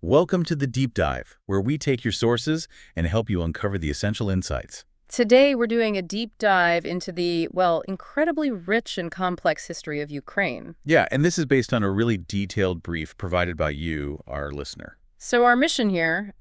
Welcome to the Deep Dive, where we take your sources and help you uncover the essential insights. Today, we're doing a deep dive into the, well, incredibly rich and complex history of Ukraine. Yeah, and this is based on a really detailed brief provided by you, our listener. So our mission here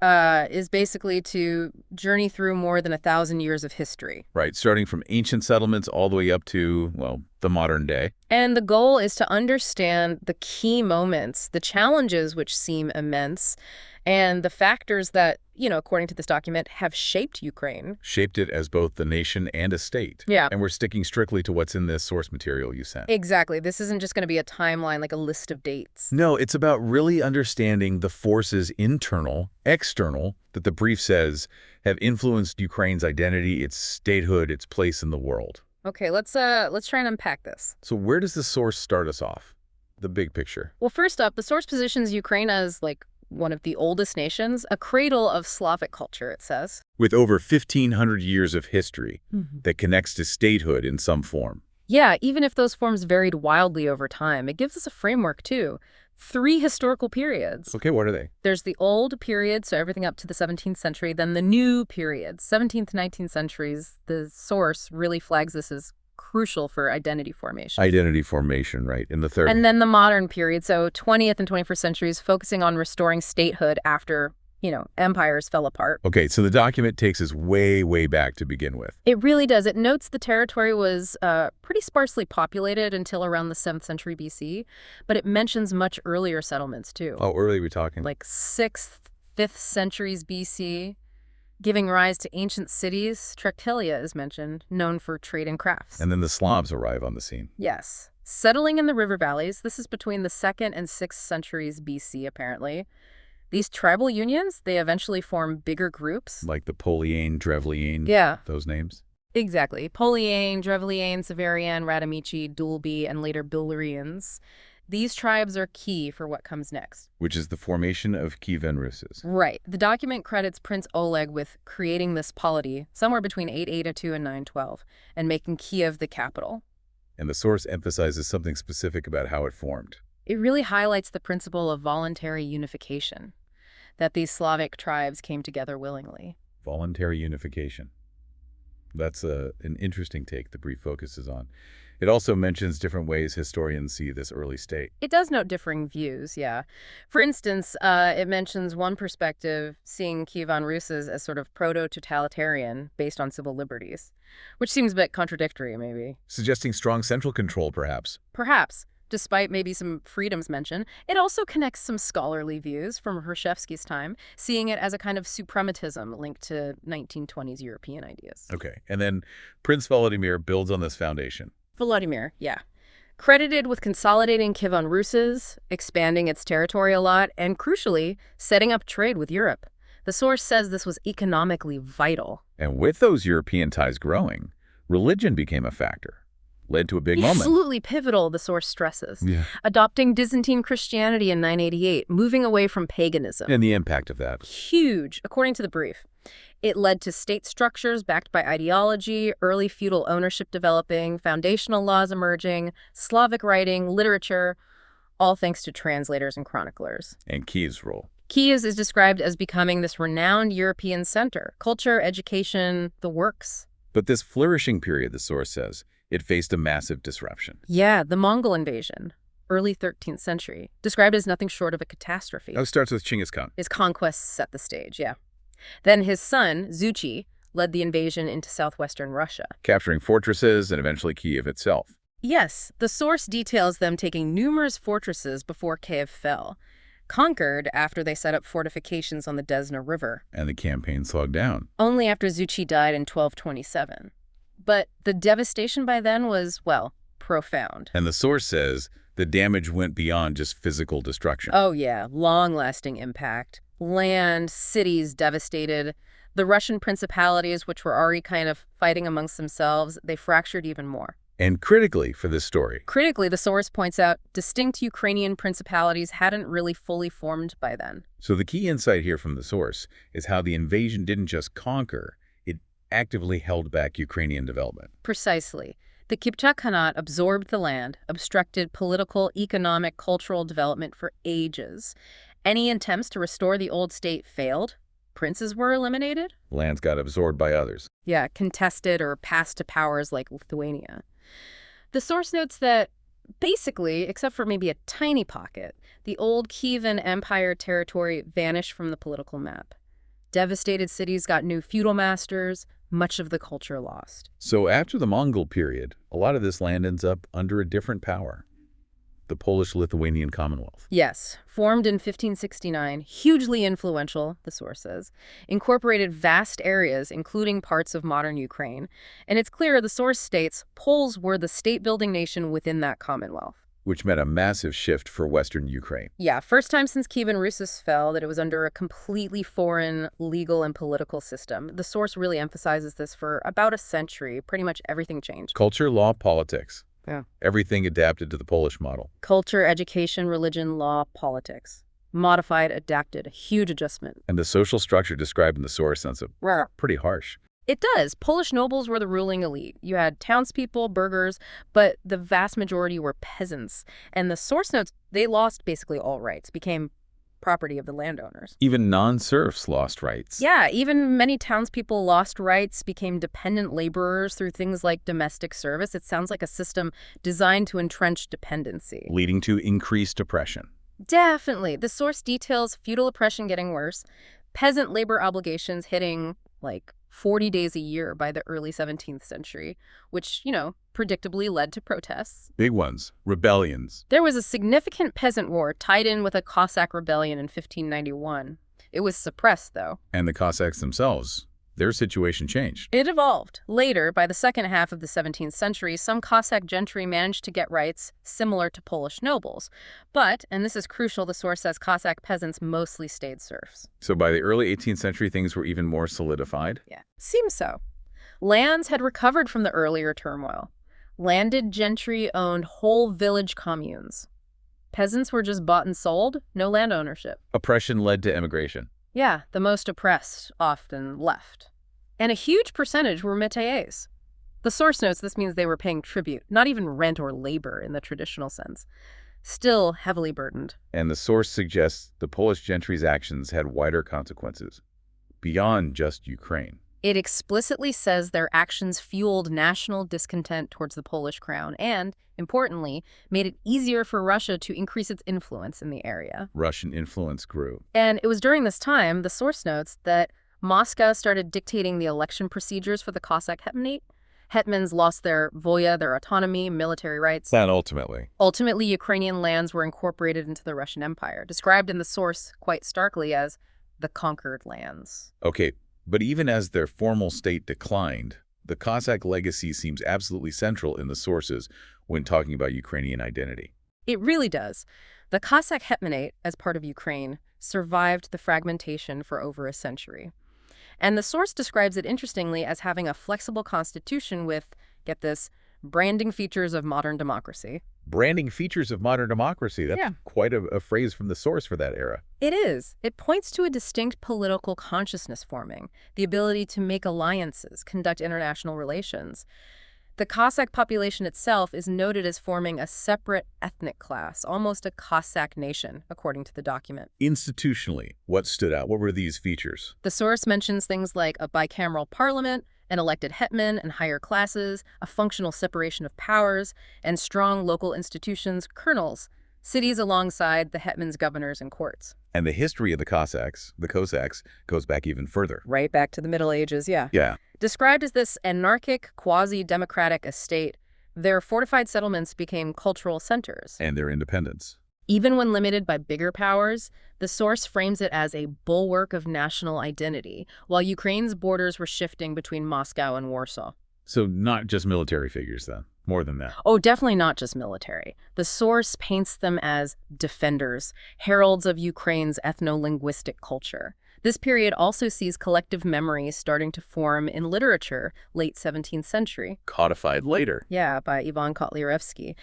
is basically to journey through more than 1,000 years of history. Right, starting from ancient settlements all the way up to, well, the modern day. And the goal is to understand the key moments, the challenges which seem immense, and the factors that, according to this document, have shaped Ukraine. Shaped it as both the nation and a state. Yeah. And we're sticking strictly to what's in this source material you sent. Exactly. This isn't just going to be a timeline, like a list of dates. No, it's about really understanding the forces internal, external, that the brief says have influenced Ukraine's identity, its statehood, its place in the world. Okay, let's try and unpack this. So where does the source start us off? The big picture. Well, first up, the source positions Ukraine as, one of the oldest nations, a cradle of Slavic culture, it says. With over 1,500 years of history that connects to statehood in some form. Yeah, even if those forms varied wildly over time, it gives us a framework, too. 3 historical periods. Okay, what are they? There's the old period, so everything up to the 17th century, then the new period, 17th, 19th centuries. The source really flags this as crucial for identity formation. Identity formation, right, in the third. And then the modern period, so 20th and 21st centuries, focusing on restoring statehood after, empires fell apart. Okay, so the document takes us way, way back to begin with. It really does. It notes the territory was pretty sparsely populated until around the 7th century BC, but it mentions much earlier settlements, too. How early are we talking? Like 6th, 5th centuries BC, giving rise to ancient cities. Tractalia is mentioned, known for trade and crafts. And then the Slavs arrive on the scene. Yes. Settling in the river valleys, this is between the 2nd and 6th centuries BC, apparently. These tribal unions, they eventually form bigger groups. Like the Poliane, Drevliane, those names? Exactly. Poliane, Drevliane, Severian, Radimichi, Dulbi, and later Bilurians. These tribes are key for what comes next. Which is the formation of Kyivan Rus. Right. The document credits Prince Oleg with creating this polity somewhere between 882 and 912 and making Kiev the capital. And the source emphasizes something specific about how it formed. It really highlights the principle of voluntary unification, that these Slavic tribes came together willingly. Voluntary unification. That's an interesting take the brief focuses on. It also mentions different ways historians see this early state. It does note differing views, yeah. For instance, it mentions one perspective seeing Kyivan Rus as sort of proto-totalitarian based on civil liberties, which seems a bit contradictory, maybe. Suggesting strong central control, perhaps. Perhaps. Despite maybe some freedoms mentioned, it also connects some scholarly views from Hrushevsky's time, seeing it as a kind of suprematism linked to 1920s European ideas. Okay, and then Prince Volodymyr builds on this foundation. Volodymyr, yeah. Credited with consolidating Kyivan Rus, expanding its territory a lot, and crucially, setting up trade with Europe. The source says this was economically vital. And with those European ties growing, religion became a factor. Led to a big moment. Absolutely pivotal, the source stresses. Yeah. Adopting Byzantine Christianity in 988, moving away from paganism. And the impact of that. Huge, according to the brief. It led to state structures backed by ideology, early feudal ownership developing, foundational laws emerging, Slavic writing, literature, all thanks to translators and chroniclers. And Kiev's role. Kiev is described as becoming this renowned European center. Culture, education, the works. But this flourishing period, the source says, it faced a massive disruption. Yeah, the Mongol invasion, early 13th century, described as nothing short of a catastrophe. It starts with Genghis Khan. His conquests set the stage, yeah. Then his son, Zuchi, led the invasion into southwestern Russia. Capturing fortresses and eventually Kiev itself. Yes, the source details them taking numerous fortresses before Kiev fell, conquered after they set up fortifications on the Desna River. And the campaign slogged down. Only after Zuchi died in 1227. But the devastation by then was, well, profound. And the source says the damage went beyond just physical destruction. Oh, yeah, long-lasting impact. Land, cities devastated. The Russian principalities, which were already kind of fighting amongst themselves, they fractured even more. And critically for this story. Critically, the source points out distinct Ukrainian principalities hadn't really fully formed by then. So the key insight here from the source is how the invasion didn't just conquer, it actively held back Ukrainian development. Precisely. The Kipchak Khanate absorbed the land, obstructed political, economic, cultural development for ages. Any attempts to restore the old state failed. Princes were eliminated. Lands got absorbed by others. Yeah, contested or passed to powers like Lithuania. The source notes that basically, except for maybe a tiny pocket, the old Kyivan Empire territory vanished from the political map. Devastated cities got new feudal masters, much of the culture lost. So after the Mongol period, a lot of this land ends up under a different power, the Polish Lithuanian Commonwealth. Yes, formed in 1569, hugely influential, the source says, incorporated vast areas, including parts of modern Ukraine. And it's clear, the source states, Poles were the state-building nation within that Commonwealth. Which meant a massive shift for Western Ukraine. Yeah, first time since Kyivan Rus fell that it was under a completely foreign legal and political system. The source really emphasizes this for about a century. Pretty much everything changed. Culture, law, politics. Yeah. Everything adapted to the Polish model. Culture, education, religion, law, politics. Modified, adapted, a huge adjustment. And the social structure described in the source sounds pretty harsh. It does. Polish nobles were the ruling elite. You had townspeople, burghers, but the vast majority were peasants. And the source notes, they lost basically all rights, became property of the landowners. Even non-serfs lost rights. Yeah, even many townspeople lost rights, became dependent laborers through things like domestic service. It sounds like a system designed to entrench dependency. Leading to increased oppression. Definitely. The source details feudal oppression getting worse, peasant labor obligations hitting, like, 40 days a year by the early 17th century, which, predictably led to protests. Big ones. Rebellions. There was a significant peasant war tied in with a Cossack rebellion in 1591. It was suppressed, though. And the Cossacks themselves, their situation changed. It evolved. Later, by the second half of the 17th century, some Cossack gentry managed to get rights similar to Polish nobles. But, and this is crucial, the source says Cossack peasants mostly stayed serfs. So by the early 18th century, things were even more solidified? Yeah, seems so. Lands had recovered from the earlier turmoil. Landed gentry owned whole village communes. Peasants were just bought and sold, no land ownership. Oppression led to emigration. Yeah, the most oppressed often left. And a huge percentage were métayers. The source notes this means they were paying tribute, not even rent or labor in the traditional sense. Still heavily burdened. And the source suggests the Polish gentry's actions had wider consequences, beyond just Ukraine. It explicitly says their actions fueled national discontent towards the Polish crown and, importantly, made it easier for Russia to increase its influence in the area. Russian influence grew. And it was during this time, the source notes, that Moscow started dictating the election procedures for the Cossack Hetmanate. Hetmans lost their voya, their autonomy, military rights. And ultimately? Ultimately, Ukrainian lands were incorporated into the Russian Empire, described in the source quite starkly as the conquered lands. Okay. But even as their formal state declined, the Cossack legacy seems absolutely central in the sources when talking about Ukrainian identity. It really does. The Cossack Hetmanate, as part of Ukraine, survived the fragmentation for over a century. And the source describes it interestingly as having a flexible constitution with, get this, branding features of modern democracy. Branding features of modern democracy. That's quite a phrase from the source for that era. It is. It points to a distinct political consciousness forming, the ability to make alliances, conduct international relations. The Cossack population itself is noted as forming a separate ethnic class, almost a Cossack nation, according to the document. Institutionally, what stood out? What were these features? The source mentions things like a bicameral parliament, an elected hetman and higher classes, a functional separation of powers, and strong local institutions, colonels, cities alongside the hetman's governors and courts. And the history of the Cossacks, goes back even further. Right back to the Middle Ages, yeah. Yeah. Described as this anarchic, quasi-democratic estate, their fortified settlements became cultural centers. And their independence. Even when limited by bigger powers, the source frames it as a bulwark of national identity, while Ukraine's borders were shifting between Moscow and Warsaw. So not just military figures, then. More than that. Oh, definitely not just military. The source paints them as defenders, heralds of Ukraine's ethno-linguistic culture. This period also sees collective memories starting to form in literature, late 17th century. Codified later. Yeah, by Ivan Kotlяревsky.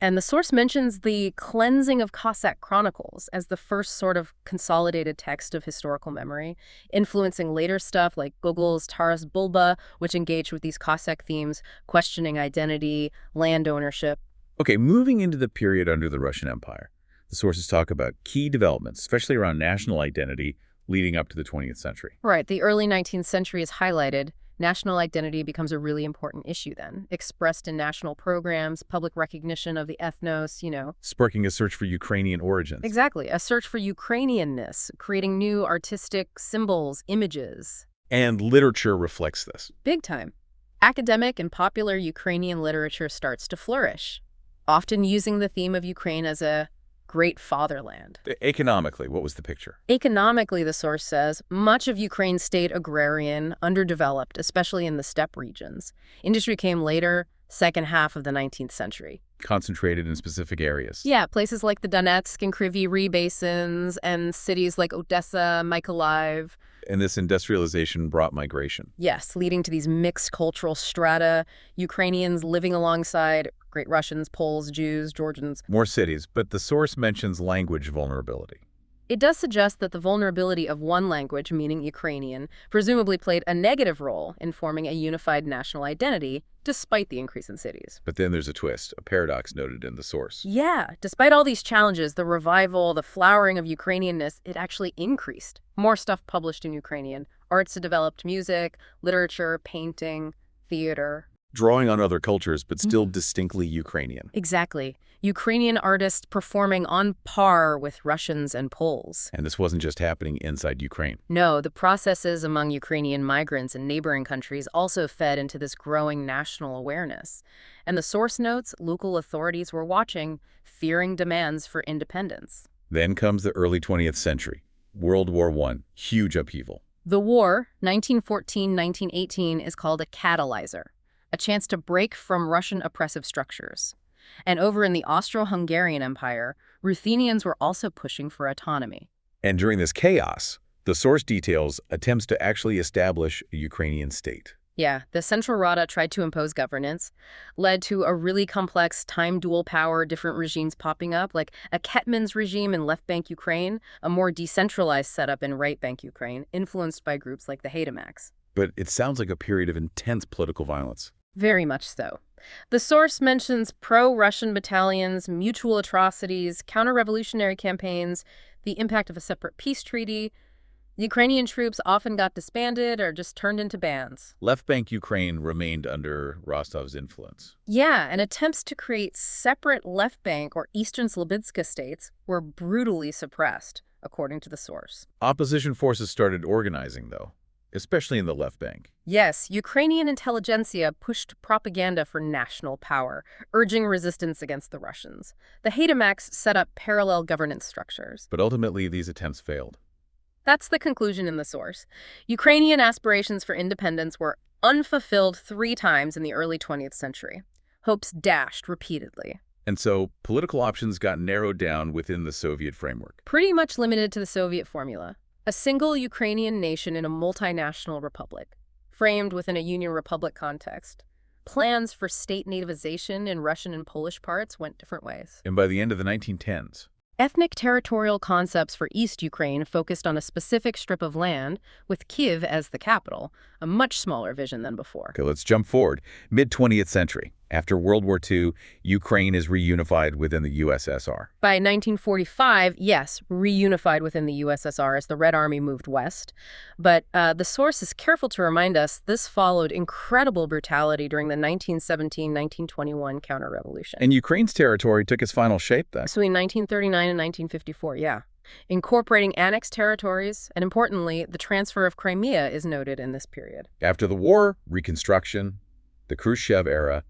And the source mentions the cleansing of Cossack chronicles as the first sort of consolidated text of historical memory, influencing later stuff like Gogol's Taras Bulba, which engaged with these Cossack themes, questioning identity, land ownership. Okay, moving into the period under the Russian Empire. The sources talk about key developments, especially around national identity, leading up to the 20th century. Right, the early 19th century is highlighted. National identity becomes a really important issue then, expressed in national programs, public recognition of the ethnos. Sparking a search for Ukrainian origins. Exactly, a search for Ukrainianness, creating new artistic symbols, images. And literature reflects this. Big time. Academic and popular Ukrainian literature starts to flourish, often using the theme of Ukraine as a great fatherland. Economically, what was the picture? Economically, the source says, much of Ukraine stayed agrarian, underdeveloped, especially in the steppe regions. Industry came later, second half of the 19th century. Concentrated in specific areas. Yeah, places like the Donetsk and Kryvyi Rih basins and cities like Odessa, Mykolaiv. And this industrialization brought migration. Yes, leading to these mixed cultural strata, Ukrainians living alongside Great Russians, Poles, Jews, Georgians. More cities, but the source mentions language vulnerability. It does suggest that the vulnerability of one language, meaning Ukrainian, presumably played a negative role in forming a unified national identity, despite the increase in cities. But then there's a twist, a paradox noted in the source. Yeah, despite all these challenges, the revival, the flowering of Ukrainianness, it actually increased. More stuff published in Ukrainian. Arts developed music, literature, painting, theater. Drawing on other cultures, but still distinctly Ukrainian. Exactly. Ukrainian artists performing on par with Russians and Poles. And this wasn't just happening inside Ukraine. No, the processes among Ukrainian migrants in neighboring countries also fed into this growing national awareness. And the source notes local authorities were watching, fearing demands for independence. Then comes the early 20th century. World War I, huge upheaval. The war, 1914-1918, is called a catalyzer, a chance to break from Russian oppressive structures. And over in the Austro-Hungarian Empire, Ruthenians were also pushing for autonomy. And during this chaos, the source details attempts to actually establish a Ukrainian state. Yeah, the Central Rada tried to impose governance, led to a really complex time-dual power, different regimes popping up, like a Hetman's regime in left bank Ukraine, a more decentralized setup in right bank Ukraine, influenced by groups like the Haidamaks. But it sounds like a period of intense political violence. Very much so. The source mentions pro-Russian battalions, mutual atrocities, counter-revolutionary campaigns, the impact of a separate peace treaty. Ukrainian troops often got disbanded or just turned into bands. Left bank Ukraine remained under Rostov's influence. Yeah, and attempts to create separate left bank or Eastern Slobodska states were brutally suppressed, according to the source. Opposition forces started organizing, though, especially in the left bank. Yes, Ukrainian intelligentsia pushed propaganda for national power, urging resistance against the Russians. The Haidamaks set up parallel governance structures. But ultimately, these attempts failed. That's the conclusion in the source. Ukrainian aspirations for independence were unfulfilled 3 times in the early 20th century. Hopes dashed repeatedly. And so, political options got narrowed down within the Soviet framework. Pretty much limited to the Soviet formula. A single Ukrainian nation in a multinational republic, framed within a Union Republic context. Plans for state nativization in Russian and Polish parts went different ways. And by the end of the 1910s, Ethnic territorial concepts for East Ukraine focused on a specific strip of land, with Kyiv as the capital, a much smaller vision than before. okay, let's jump forward. Mid-20th century. After World War II, Ukraine is reunified within the USSR. By 1945, yes, reunified within the USSR as the Red Army moved west. But the source is careful to remind us this followed incredible brutality during the 1917-1921 counter-revolution. And Ukraine's territory took its final shape then. Between 1939 and 1954, yeah. Incorporating annexed territories, and importantly, the transfer of Crimea is noted in this period. After the war, reconstruction, the Khrushchev era,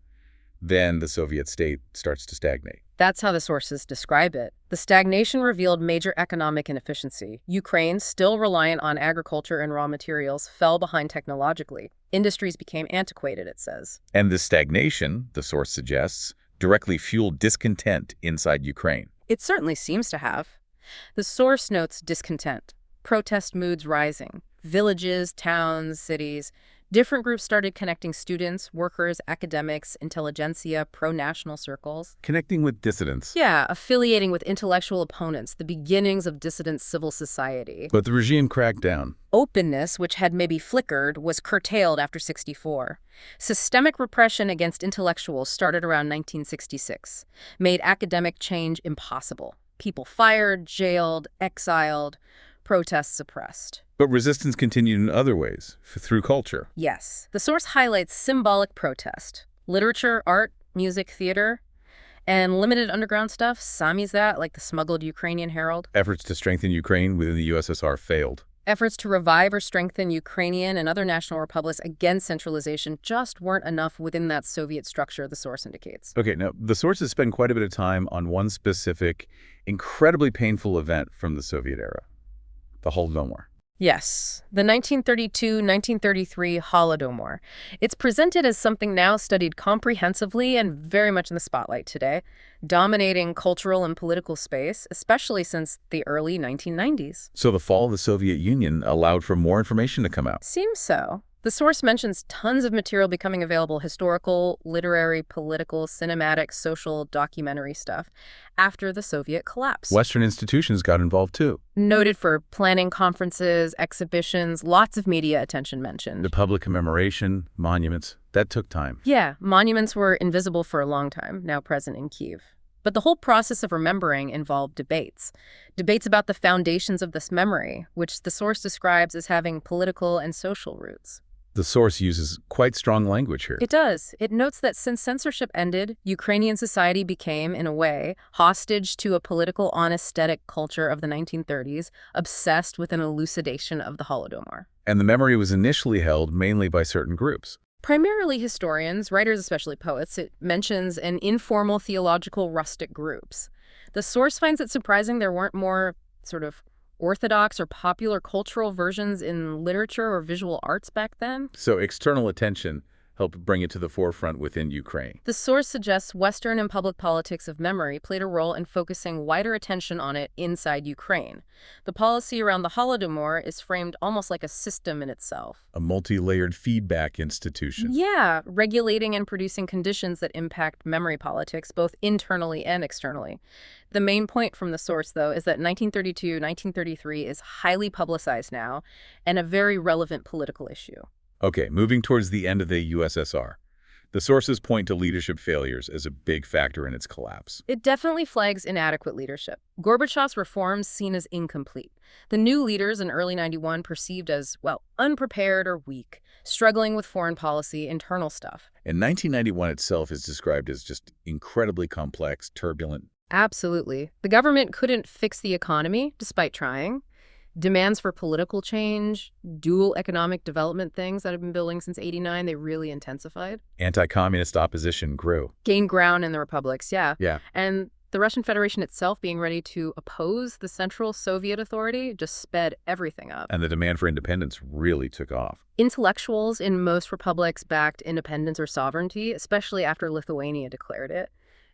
then the Soviet state starts to stagnate. That's how the sources describe it. The stagnation revealed major economic inefficiency. Ukraine, still reliant on agriculture and raw materials, fell behind technologically. Industries became antiquated, it says. And this stagnation, the source suggests, directly fueled discontent inside Ukraine. It certainly seems to have. The source notes discontent, protest moods rising, villages, towns, cities. Different groups started connecting students, workers, academics, intelligentsia, pro-national circles. Connecting with dissidents. Yeah, affiliating with intellectual opponents, the beginnings of dissident civil society. But the regime cracked down. Openness, which had maybe flickered, was curtailed after '64. Systemic repression against intellectuals started around 1966, made academic change impossible. People fired, jailed, exiled, protests suppressed. But resistance continued in other ways, through culture. Yes. The source highlights symbolic protest. Literature, art, music, theater, and limited underground stuff, samizdat, like the smuggled Ukrainian Herald. Efforts to strengthen Ukraine within the USSR failed. Efforts to revive or strengthen Ukrainian and other national republics against centralization just weren't enough within that Soviet structure, the source indicates. Okay, now, the sources spend quite a bit of time on one specific, incredibly painful event from the Soviet era, the Holodomor. Yes, the 1932-1933 Holodomor. It's presented as something now studied comprehensively and very much in the spotlight today, dominating cultural and political space, especially since the early 1990s. So the fall of the Soviet Union allowed for more information to come out. Seems so. The source mentions tons of material becoming available, historical, literary, political, cinematic, social, documentary stuff, after the Soviet collapse. Western institutions got involved too. Noted for planning conferences, exhibitions, lots of media attention mentioned. The public commemoration, monuments, that took time. Yeah, monuments were invisible for a long time, now present in Kyiv. But the whole process of remembering involved debates. Debates about the foundations of this memory, which the source describes as having political and social roots. The source uses quite strong language here. It does. It notes that since censorship ended, Ukrainian society became, in a way, hostage to a political anesthetic culture of the 1930s, obsessed with an elucidation of the Holodomor. And the memory was initially held mainly by certain groups. Primarily historians, writers, especially poets. It mentions an informal theological rustic groups. The source finds it surprising there weren't more sort of orthodox or popular cultural versions in literature or visual arts back then. So external attention helped bring it to the forefront within Ukraine. The source suggests Western and public politics of memory played a role in focusing wider attention on it inside Ukraine. The policy around the Holodomor is framed almost like a system in itself. A multi-layered feedback institution. Yeah, regulating and producing conditions that impact memory politics, both internally and externally. The main point from the source, though, is that 1932-1933 is highly publicized now and a very relevant political issue. Okay, moving towards the end of the USSR. The sources point to leadership failures as a big factor in its collapse. It definitely flags inadequate leadership. Gorbachev's reforms seen as incomplete. The new leaders in early 91 perceived as, well, unprepared or weak, struggling with foreign policy, internal stuff. And 1991 itself is described as just incredibly complex, turbulent. Absolutely. The government couldn't fix the economy, despite trying. Demands for political change, dual economic development things that have been building since '89, they really intensified. Anti-communist opposition grew. Gained ground in the republics, yeah. Yeah. And the Russian Federation itself being ready to oppose the Central Soviet Authority just sped everything up. And the demand for independence really took off. Intellectuals in most republics backed independence or sovereignty, especially after Lithuania declared it.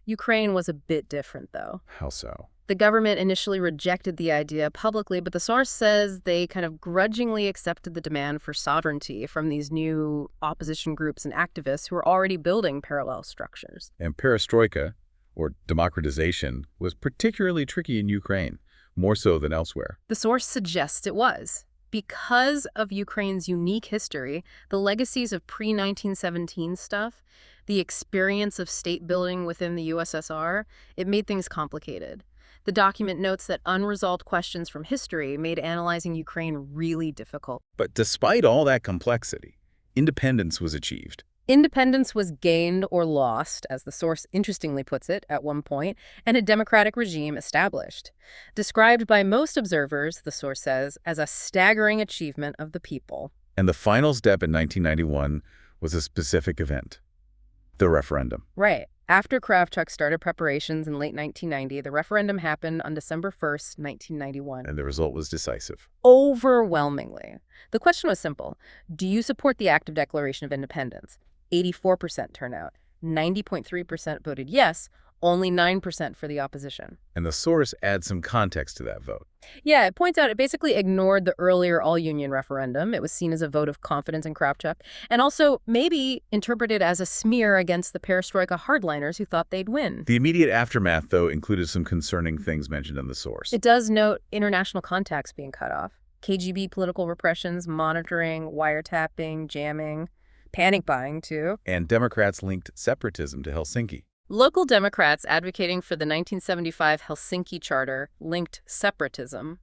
Ukraine was a bit different, though. How so? The government initially rejected the idea publicly, but the source says they kind of grudgingly accepted the demand for sovereignty from these new opposition groups and activists who were already building parallel structures. And perestroika, or democratization, was particularly tricky in Ukraine, more so than elsewhere. The source suggests it was. Because of Ukraine's unique history, the legacies of pre-1917 stuff, the experience of state building within the USSR, it made things complicated. The document notes that unresolved questions from history made analyzing Ukraine really difficult. But despite all that complexity, independence was achieved. Independence was gained or lost, as the source interestingly puts it, at one point, and a democratic regime established. Described by most observers, the source says, as a staggering achievement of the people. And the final step in 1991 was a specific event, the referendum. Right. After Kravchuk started preparations in late 1990, the referendum happened on December 1st, 1991. And the result was decisive. Overwhelmingly. The question was simple. Do you support the act of declaration of independence? 84% turnout. 90.3% voted yes, only 9% for the opposition. And the source adds some context to that vote. Yeah, it points out it basically ignored the earlier all-union referendum. It was seen as a vote of confidence in Kravchuk, and also maybe interpreted as a smear against the perestroika hardliners who thought they'd win. The immediate aftermath, though, included some concerning things mentioned in the source. It does note international contacts being cut off. KGB political repressions, monitoring, wiretapping, jamming, panic buying, too. And Democrats linked separatism to Helsinki. Local Democrats advocating for the 1975 Helsinki Charter linked separatism.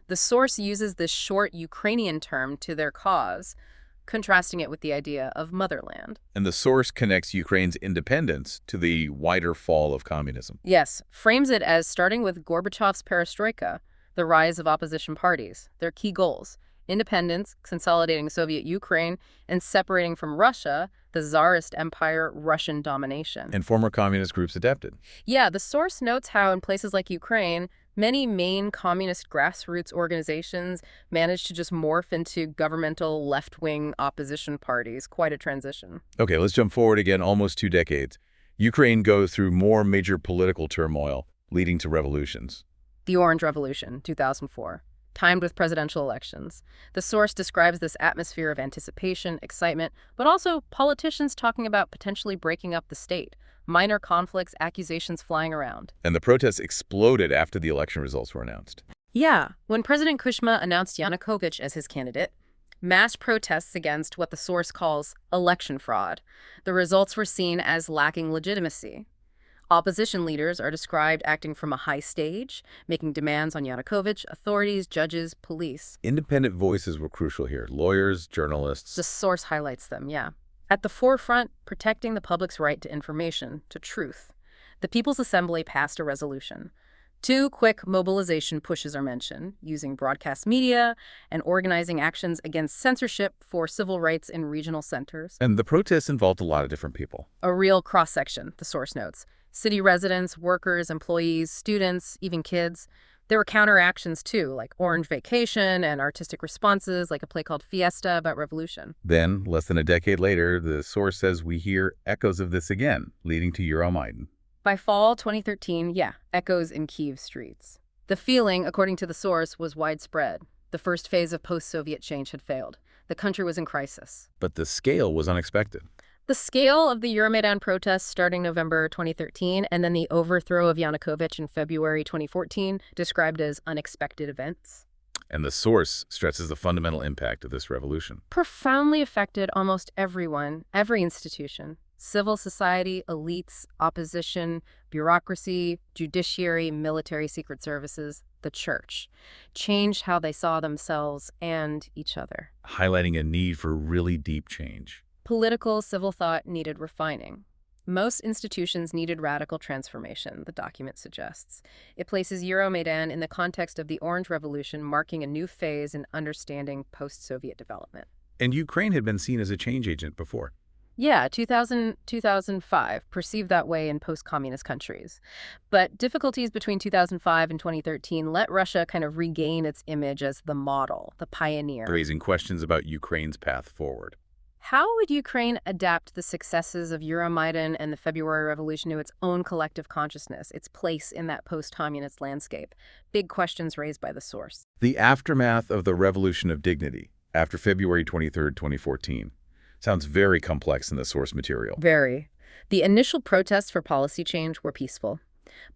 The source uses this short Ukrainian term to their cause, contrasting it with the idea of motherland. And the source connects Ukraine's independence to the wider fall of communism. Yes, frames it as starting with Gorbachev's perestroika, the rise of opposition parties, their key goals: independence, consolidating Soviet Ukraine, and separating from Russia, the Tsarist Empire, Russian domination. And former communist groups adapted. Yeah, the source notes how in places like Ukraine, many main communist grassroots organizations managed to just morph into governmental left-wing opposition parties. Quite a transition. Okay, let's jump forward again almost 2 decades. Ukraine goes through more major political turmoil, leading to revolutions. The Orange Revolution, 2004. Timed with presidential elections. The source describes this atmosphere of anticipation, excitement, but also politicians talking about potentially breaking up the state, minor conflicts, accusations flying around. And the protests exploded after the election results were announced. Yeah, when President Kuchma announced Yanukovych as his candidate, mass protests against what the source calls election fraud. The results were seen as lacking legitimacy. Opposition leaders are described acting from a high stage, making demands on Yanukovych, authorities, judges, police. Independent voices were crucial here. Lawyers, journalists. The source highlights them, yeah. At the forefront, protecting the public's right to information, to truth. The People's Assembly passed a resolution. 2 quick mobilization pushes are mentioned, using broadcast media and organizing actions against censorship for civil rights in regional centers. And the protests involved a lot of different people. A real cross-section, the source notes. City residents, workers, employees, students, even kids. There were counteractions too, like Orange Vacation and artistic responses, like a play called Fiesta about revolution. Then, less than a decade later, the source says we hear echoes of this again, leading to Euromaidan. By fall 2013, yeah, echoes in Kyiv streets. The feeling, according to the source, was widespread. The first phase of post-Soviet change had failed. The country was in crisis. But the scale was unexpected. The scale of the Euromaidan protests starting November 2013 and then the overthrow of Yanukovych in February 2014 described as unexpected events. And the source stresses the fundamental impact of this revolution. Profoundly affected almost everyone, every institution. Civil society, elites, opposition, bureaucracy, judiciary, military, secret services, the church. Changed how they saw themselves and each other. Highlighting a need for really deep change. Political, civil thought needed refining. Most institutions needed radical transformation, the document suggests. It places Euromaidan in the context of the Orange Revolution, marking a new phase in understanding post-Soviet development. And Ukraine had been seen as a change agent before. Yeah, 2005, perceived that way in post-communist countries. But difficulties between 2005 and 2013 let Russia kind of regain its image as the model, the pioneer. Raising questions about Ukraine's path forward. How would Ukraine adapt the successes of Euromaidan and the February Revolution to its own collective consciousness, its place in that post-communist landscape? Big questions raised by the source. The aftermath of the Revolution of Dignity, after February 23, 2014, sounds very complex in the source material. Very. The initial protests for policy change were peaceful.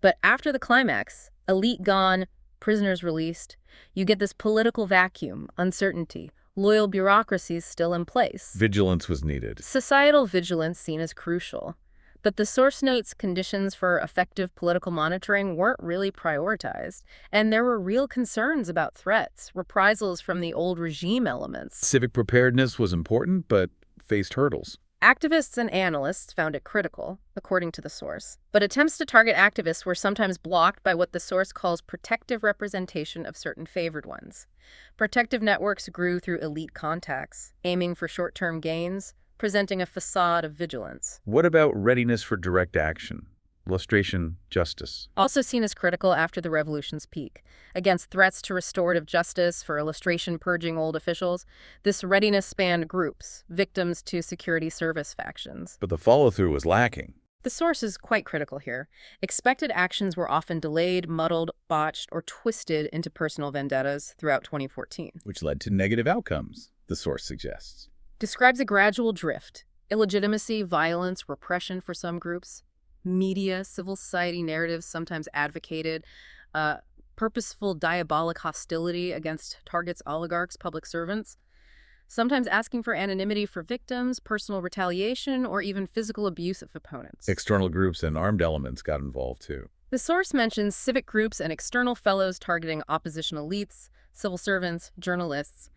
But after the climax, elite gone, prisoners released, you get this political vacuum, uncertainty, loyal bureaucracies still in place. Vigilance was needed. Societal vigilance seen as crucial. But the source notes conditions for effective political monitoring weren't really prioritized, and there were real concerns about threats, reprisals from the old regime elements. Civic preparedness was important, but faced hurdles. Activists and analysts found it critical, according to the source. But attempts to target activists were sometimes blocked by what the source calls protective representation of certain favored ones. Protective networks grew through elite contacts, aiming for short-term gains, presenting a facade of vigilance. What about readiness for direct action? Illustration, justice. Also seen as critical after the revolution's peak. Against threats to restorative justice, for illustration purging old officials, this readiness spanned groups, victims to security service factions. But the follow-through was lacking. The source is quite critical here. Expected actions were often delayed, muddled, botched, or twisted into personal vendettas throughout 2014. Which led to negative outcomes, the source suggests. Describes a gradual drift. Illegitimacy, violence, repression for some groups. Media, civil society narratives sometimes advocated. Purposeful diabolic hostility against targets oligarchs, public servants. sometimes asking for anonymity for victims, personal retaliation, or even physical abuse of opponents. External groups and armed elements got involved, too. The source mentions civic groups and external fellows targeting opposition elites, civil servants, journalists,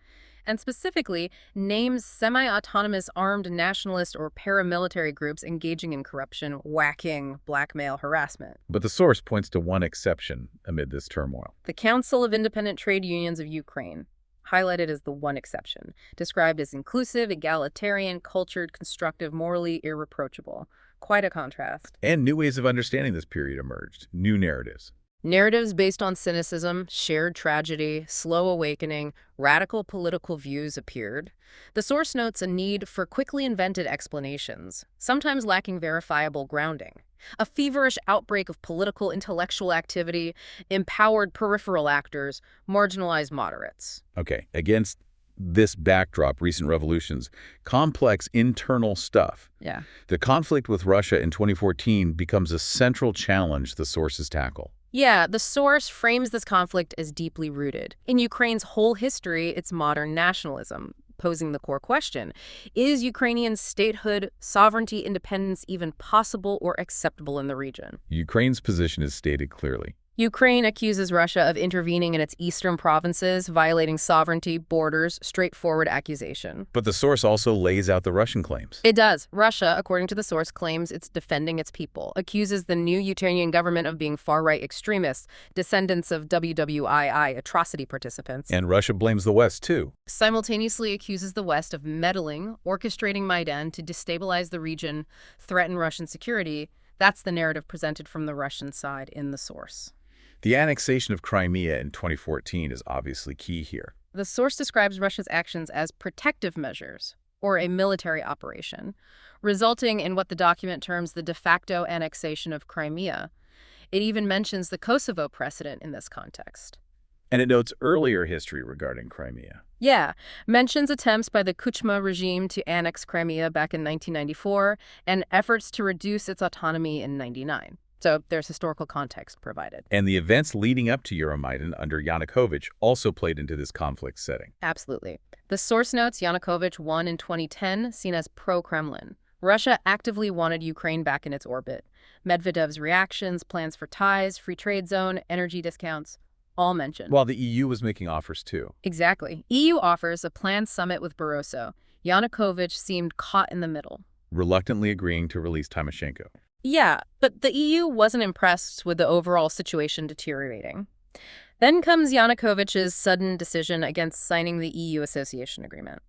and specifically names semi-autonomous armed nationalist or paramilitary groups engaging in corruption, whacking, blackmail, harassment. But the source points to one exception amid this turmoil. The Council of Independent Trade Unions of Ukraine, highlighted as the one exception, described as inclusive, egalitarian, cultured, constructive, morally irreproachable. Quite a contrast. And new ways of understanding this period emerged, new narratives. Narratives based on cynicism, shared tragedy, slow awakening, radical political views appeared. The source notes a need for quickly invented explanations, sometimes lacking verifiable grounding. A feverish outbreak of political intellectual activity empowered peripheral actors, marginalized moderates. Okay, against this backdrop, recent revolutions, complex internal stuff. Yeah. The conflict with Russia in 2014 becomes a central challenge the sources tackle. Yeah, the source frames this conflict as deeply rooted. In Ukraine's whole history, it's modern nationalism, posing the core question: is Ukrainian statehood, sovereignty, independence even possible or acceptable in the region? Ukraine's position is stated clearly. Ukraine accuses Russia of intervening in its eastern provinces, violating sovereignty, borders, straightforward accusation. But the source also lays out the Russian claims. It does. Russia, according to the source, claims it's defending its people, accuses the new Ukrainian government of being far-right extremists, descendants of WWII atrocity participants. And Russia blames the West, too. Simultaneously accuses the West of meddling, orchestrating Maidan to destabilize the region, threaten Russian security. That's the narrative presented from the Russian side in the source. The annexation of Crimea in 2014 is obviously key here. The source describes Russia's actions as protective measures, or a military operation, resulting in what the document terms the de facto annexation of Crimea. It even mentions the Kosovo precedent in this context. And it notes earlier history regarding Crimea. Yeah, mentions attempts by the Kuchma regime to annex Crimea back in 1994 and efforts to reduce its autonomy in 1999. So there's historical context provided. And the events leading up to Euromaidan under Yanukovych also played into this conflict setting. Absolutely. The source notes Yanukovych won in 2010, seen as pro-Kremlin. Russia actively wanted Ukraine back in its orbit. Medvedev's reactions, plans for ties, free trade zone, energy discounts, all mentioned. While the EU was making offers too. Exactly. EU offers a planned summit with Barroso. Yanukovych seemed caught in the middle, Reluctantly agreeing to release Tymoshenko. Yeah, but the EU wasn't impressed with the overall situation deteriorating. Then comes Yanukovych's sudden decision against signing the EU association agreement.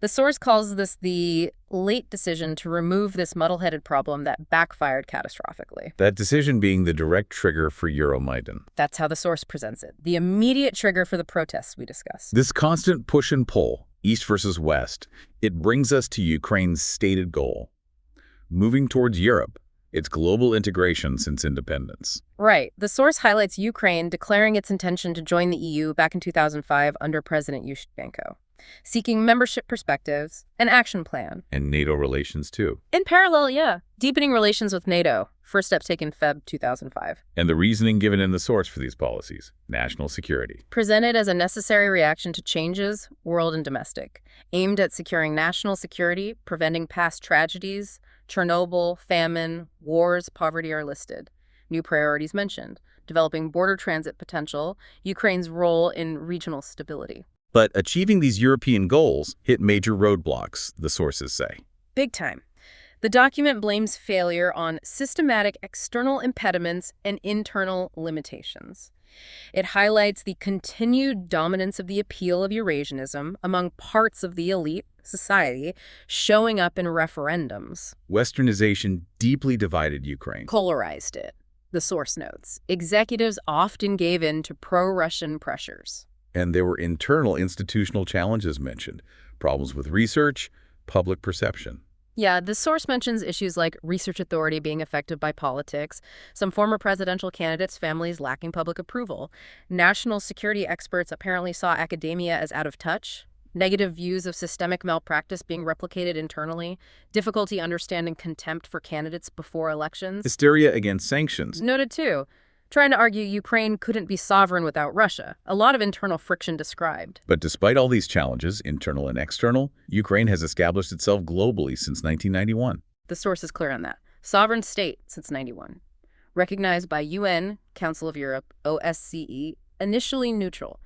The source calls this the late decision to remove this muddle-headed problem that backfired catastrophically. That decision being the direct trigger for Euromaidan. That's how the source presents it, the immediate trigger for the protests we discussed. This constant push and pull, east versus west, it brings us to Ukraine's stated goal: moving towards Europe, its global integration since independence. Right. The source highlights Ukraine declaring its intention to join the EU back in 2005 under President Yushchenko, seeking membership perspectives, an action plan. And NATO relations, too. In parallel, yeah. Deepening relations with NATO. First step taken Feb 2005. And the reasoning given in the source for these policies: national security. Presented as a necessary reaction to changes, world and domestic, aimed at securing national security, preventing past tragedies. Chernobyl, famine, wars, poverty are listed. New priorities mentioned: developing border transit potential, Ukraine's role in regional stability. But achieving these European goals hit major roadblocks, the sources say. Big time. The document blames failure on systematic external impediments and internal limitations. It highlights the continued dominance of the appeal of Eurasianism among parts of the elite society, showing up in referendums. Westernization deeply divided Ukraine. Polarized it, the source notes. Executives often gave in to pro-Russian pressures. And there were internal institutional challenges mentioned: problems with research, public perception. Yeah, the source mentions issues like research authority being affected by politics, some former presidential candidates' families lacking public approval. National security experts apparently saw academia as out of touch, negative views of systemic malpractice being replicated internally, difficulty understanding contempt for candidates before elections. Hysteria against sanctions. Noted too. trying to argue Ukraine couldn't be sovereign without Russia. A lot of internal friction described. But despite all these challenges, internal and external, Ukraine has established itself globally since 1991. The source is clear on that. Sovereign state since 91. Recognized by UN, Council of Europe, OSCE, initially neutral.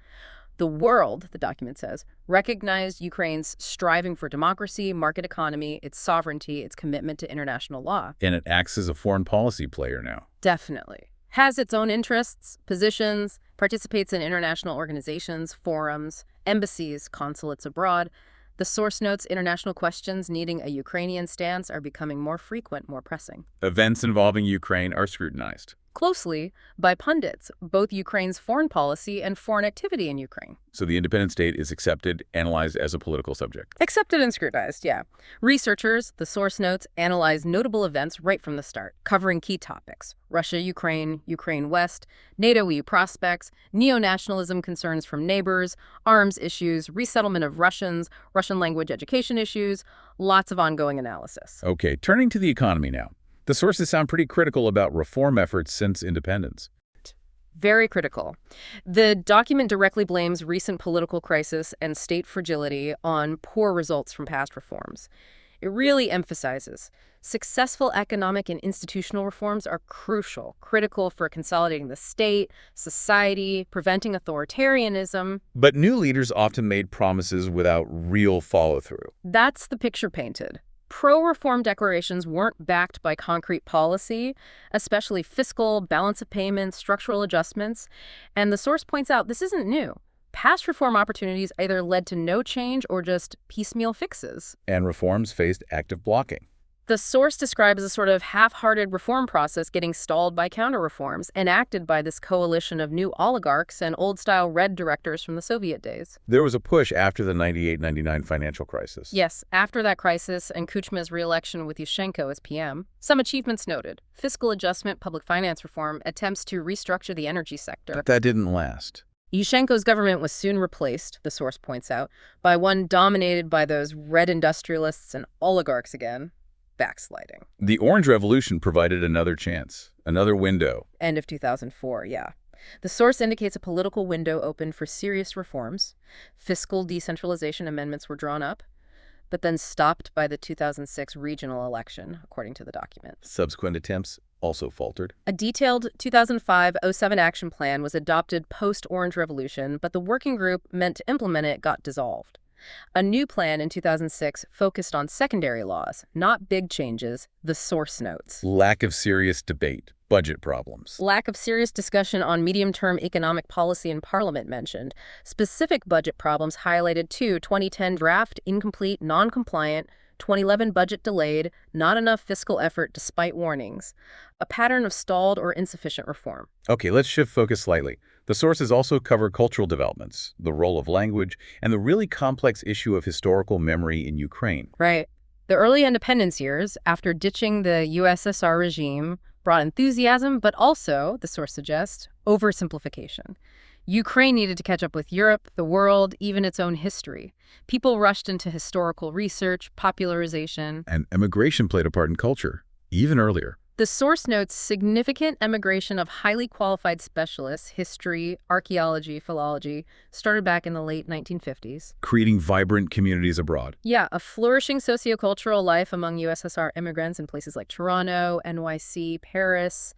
The world, the document says, recognized Ukraine's striving for democracy, market economy, its sovereignty, its commitment to international law. And it acts as a foreign policy player now. Definitely. Has its own interests, positions, participates in international organizations, forums, embassies, consulates abroad. The source notes international questions needing a Ukrainian stance are becoming more frequent, more pressing. Events involving Ukraine are scrutinized Closely by pundits, both Ukraine's foreign policy and foreign activity in Ukraine. so the independent state is accepted, analyzed as a political subject. Accepted and scrutinized, yeah. Researchers, the source notes, analyze notable events right from the start, covering key topics. Russia, Ukraine, Ukraine West, NATO-EU prospects, neo-nationalism concerns from neighbors, arms issues, resettlement of Russians, Russian language education issues, lots of ongoing analysis. Okay, turning to the economy now. The sources sound pretty critical about reform efforts since independence. Very critical. The document directly blames recent political crisis and state fragility on poor results from past reforms. It really emphasizes successful economic and institutional reforms are crucial, critical for consolidating the state, society, preventing authoritarianism. But new leaders often made promises without real follow-through. That's the picture painted. Pro-reform declarations weren't backed by concrete policy, especially fiscal, balance of payments, structural adjustments. And the source points out this isn't new. Past reform opportunities either led to no change or just piecemeal fixes. And reforms faced active blocking. The source describes a sort of half-hearted reform process getting stalled by counter-reforms, enacted by this coalition of new oligarchs and old-style red directors from the Soviet days. There was a push after the 98-99 financial crisis. Yes, after that crisis and Kuchma's re-election with Yushchenko as PM, some achievements noted. Fiscal adjustment, public finance reform, attempts to restructure the energy sector. But that didn't last. Yushchenko's government was soon replaced, the source points out, by one dominated by those red industrialists and oligarchs again. Backsliding. The Orange Revolution provided another chance, another window. End of 2004, yeah. The source indicates a political window opened for serious reforms. Fiscal decentralization amendments were drawn up, but then stopped by the 2006 regional election, according to the document. Subsequent attempts also faltered. A detailed 2005-07 action plan was adopted post-Orange Revolution, but the working group meant to implement it got dissolved. A new plan in 2006 focused on secondary laws, not big changes, the source notes. Lack of serious debate, budget problems. Lack of serious discussion on medium-term economic policy in Parliament mentioned. Specific budget problems highlighted too: 2010 draft, incomplete, non-compliant, 2011 budget delayed, not enough fiscal effort despite warnings. A pattern of stalled or insufficient reform. Okay, let's shift focus slightly. The sources also cover cultural developments, the role of language, and the really complex issue of historical memory in Ukraine. Right. The early independence years, after ditching the USSR regime, brought enthusiasm, but also, the source suggests, oversimplification. Ukraine needed to catch up with Europe, the world, even its own history. People rushed into historical research, popularization. And immigration played a part in culture, even earlier. The source notes significant emigration of highly qualified specialists, history, archaeology, philology, started back in the late 1950s. Creating vibrant communities abroad. Yeah, a flourishing sociocultural life among USSR immigrants in places like Toronto, NYC, Paris,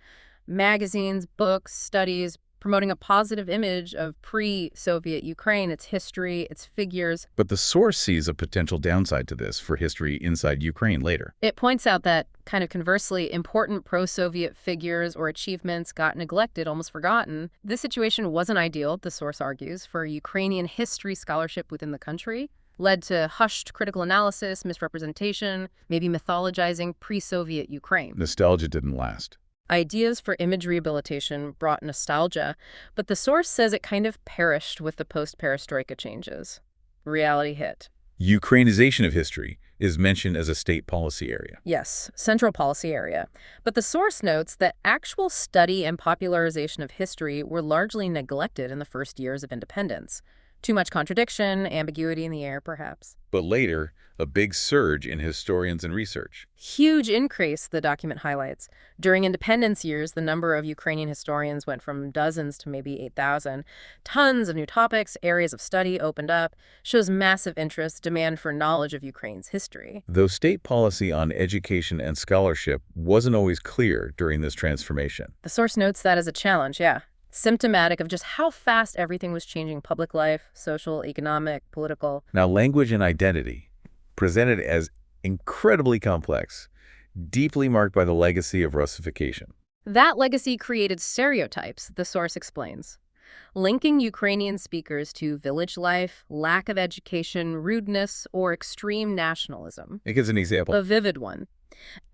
magazines, books, studies, promoting a positive image of pre-Soviet Ukraine, its history, its figures. But the source sees a potential downside to this for history inside Ukraine later. It points out that, kind of conversely, important pro-Soviet figures or achievements got neglected, almost forgotten. This situation wasn't ideal, the source argues, for Ukrainian history scholarship within the country. Led to hushed critical analysis, misrepresentation, maybe mythologizing pre-Soviet Ukraine. Nostalgia didn't last. Ideas for image rehabilitation brought nostalgia, but the source says it kind of perished with the post-perestroika changes. Reality hit. Ukrainization of history is mentioned as a state policy area. Yes, central policy area. But the source notes that actual study and popularization of history were largely neglected in the first years of independence. Too much contradiction, ambiguity in the air, perhaps. But later, a big surge in historians and research. Huge increase, the document highlights. During independence years, the number of Ukrainian historians went from dozens to maybe 8,000. Tons of new topics, areas of study opened up, shows massive interest, demand for knowledge of Ukraine's history. Though state policy on education and scholarship wasn't always clear during this transformation. The source notes that as a challenge, yeah. Symptomatic of just how fast everything was changing public life, social, economic, political. Now, language and identity, presented as incredibly complex, deeply marked by the legacy of Russification. That legacy created stereotypes, the source explains, linking Ukrainian speakers to village life, lack of education, rudeness, or extreme nationalism. It gives an example. A vivid one.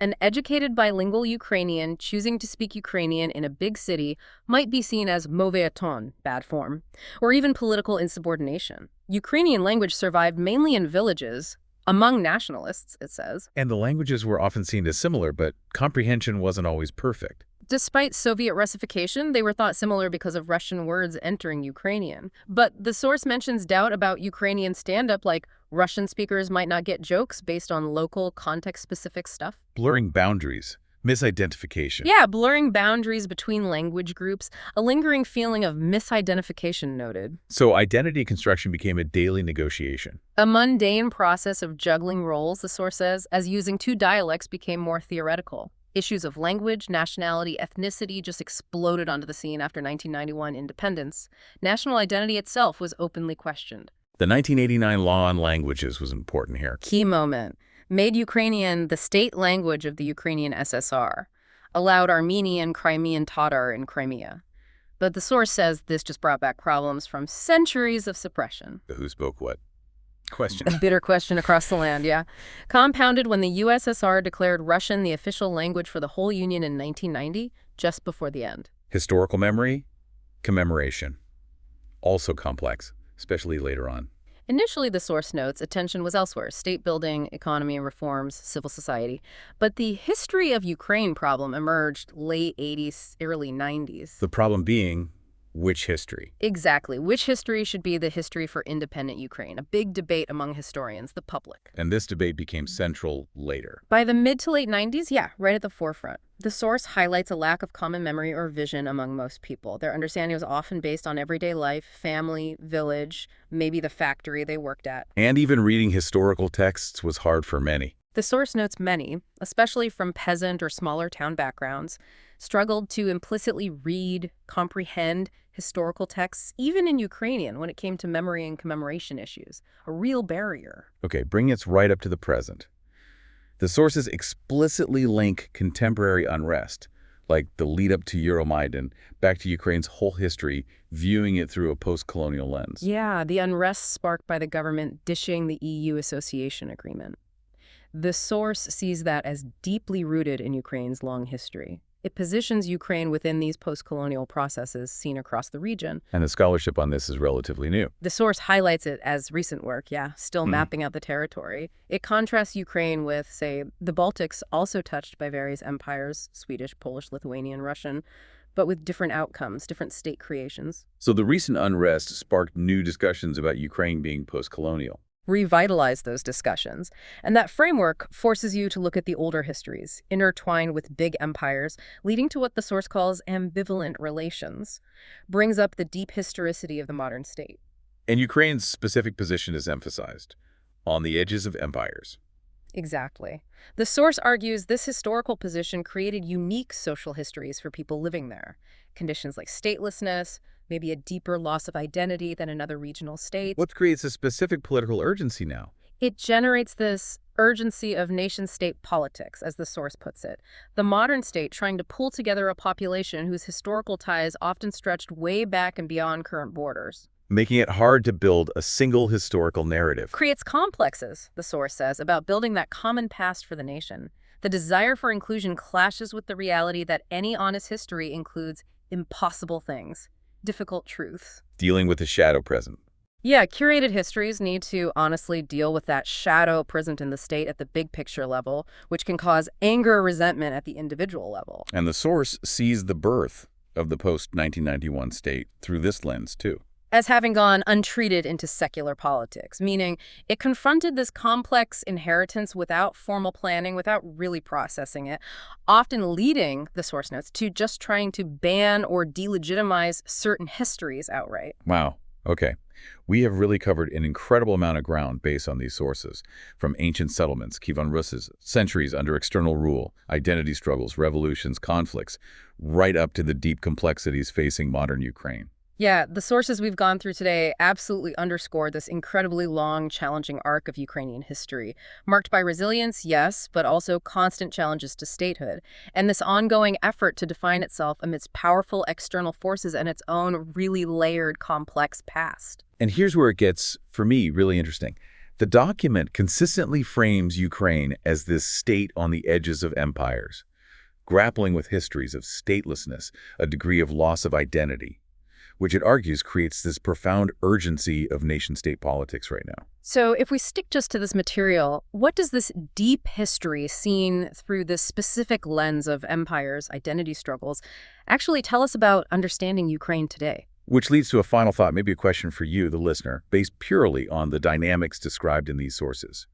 An educated bilingual Ukrainian choosing to speak Ukrainian in a big city might be seen as mauvais ton, bad form, or even political insubordination. Ukrainian language survived mainly in villages, among nationalists, it says. And the languages were often seen as similar, but comprehension wasn't always perfect. Despite Soviet Russification, they were thought similar because of Russian words entering Ukrainian. But the source mentions doubt about Ukrainian stand-up, like Russian speakers might not get jokes based on local, context-specific stuff. Blurring boundaries, misidentification. Yeah, blurring boundaries between language groups, a lingering feeling of misidentification noted. So identity construction became a daily negotiation. A mundane process of juggling roles, the source says, as using two dialects became more theoretical. Issues of language, nationality, ethnicity just exploded onto the scene after 1991 independence. National identity itself was openly questioned. The 1989 law on languages was important here. Key moment. Made Ukrainian the state language of the Ukrainian SSR. Allowed Armenian, Crimean Tatar in Crimea. But the source says this just brought back problems from centuries of suppression. Who spoke what? Question. A bitter question across the land, yeah. Compounded when the USSR declared Russian the official language for the whole Union in 1990, just before the end. Historical memory, commemoration. Also complex, especially later on. Initially, the source notes, attention was elsewhere, state building, economy reforms, civil society. But the history of Ukraine problem emerged late 80s, early 90s. The problem being, which history? Exactly. Which history should be the history for independent Ukraine? A big debate among historians, the public. And this debate became central later. By the mid to late 90s, yeah, right at the forefront. The source highlights a lack of common memory or vision among most people. Their understanding was often based on everyday life, family, village, maybe the factory they worked at. And even reading historical texts was hard for many. The source notes many, especially from peasant or smaller town backgrounds, struggled to implicitly read, comprehend historical texts, even in Ukrainian when it came to memory and commemoration issues. A real barrier. Okay, bring us right up to the present. The sources explicitly link contemporary unrest, like the lead-up to Euromaidan, back to Ukraine's whole history, viewing it through a post-colonial lens. Yeah, the unrest sparked by the government dishing the EU association agreement. The source sees that as deeply rooted in Ukraine's long history. It positions Ukraine within these post-colonial processes seen across the region. And the scholarship on this is relatively new. The source highlights it as recent work, yeah, still mapping out the territory. It contrasts Ukraine with, say, the Baltics, also touched by various empires, Swedish, Polish, Lithuanian, Russian, but with different outcomes, different state creations. So the recent unrest sparked new discussions about Ukraine being post-colonial. Revitalize those discussions. And that framework forces you to look at the older histories, intertwined with big empires, leading to what the source calls ambivalent relations, brings up the deep historicity of the modern state. And Ukraine's specific position is emphasized, on the edges of empires. Exactly. The source argues this historical position created unique social histories for people living there. Conditions like statelessness, maybe a deeper loss of identity than in other regional states. What creates a specific political urgency now? It generates this urgency of nation-state politics, as the source puts it. The modern state trying to pull together a population whose historical ties often stretched way back and beyond current borders. Making it hard to build a single historical narrative. Creates complexes, the source says, about building that common past for the nation. The desire for inclusion clashes with the reality that any honest history includes impossible things. Difficult truths. Dealing with the shadow present. Yeah, curated histories need to honestly deal with that shadow present in the state at the big picture level, which can cause anger or resentment at the individual level. And the source sees the birth of the post-1991 state through this lens, too. as having gone untreated into secular politics, meaning it confronted this complex inheritance without formal planning, without really processing it, often leading, the source notes, to just trying to ban or delegitimize certain histories outright. Wow. Okay. We have really covered an incredible amount of ground based on these sources, from ancient settlements, Kyivan Rus's centuries under external rule, identity struggles, revolutions, conflicts, right up to the deep complexities facing modern Ukraine. Yeah, the sources we've gone through today absolutely underscore this incredibly long, challenging arc of Ukrainian history, marked by resilience, yes, but also constant challenges to statehood, and this ongoing effort to define itself amidst powerful external forces and its own really layered, complex past. And here's where it gets, for me, really interesting. The document consistently frames Ukraine as this state on the edges of empires, grappling with histories of statelessness, a degree of loss of identity, which it argues creates this profound urgency of nation-state politics right now. So if we stick just to this material, what does this deep history seen through this specific lens of empires, identity struggles, actually tell us about understanding Ukraine today? Which leads to a final thought, maybe a question for you, the listener, based purely on the dynamics described in these sources.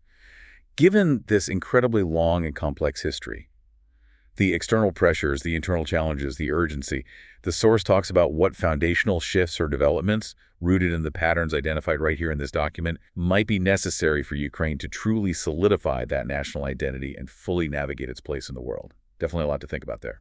Given this incredibly long and complex history, the external pressures, the internal challenges, the urgency, the source talks about what foundational shifts or developments, rooted in the patterns identified right here in this document, might be necessary for Ukraine to truly solidify that national identity and fully navigate its place in the world. Definitely a lot to think about there.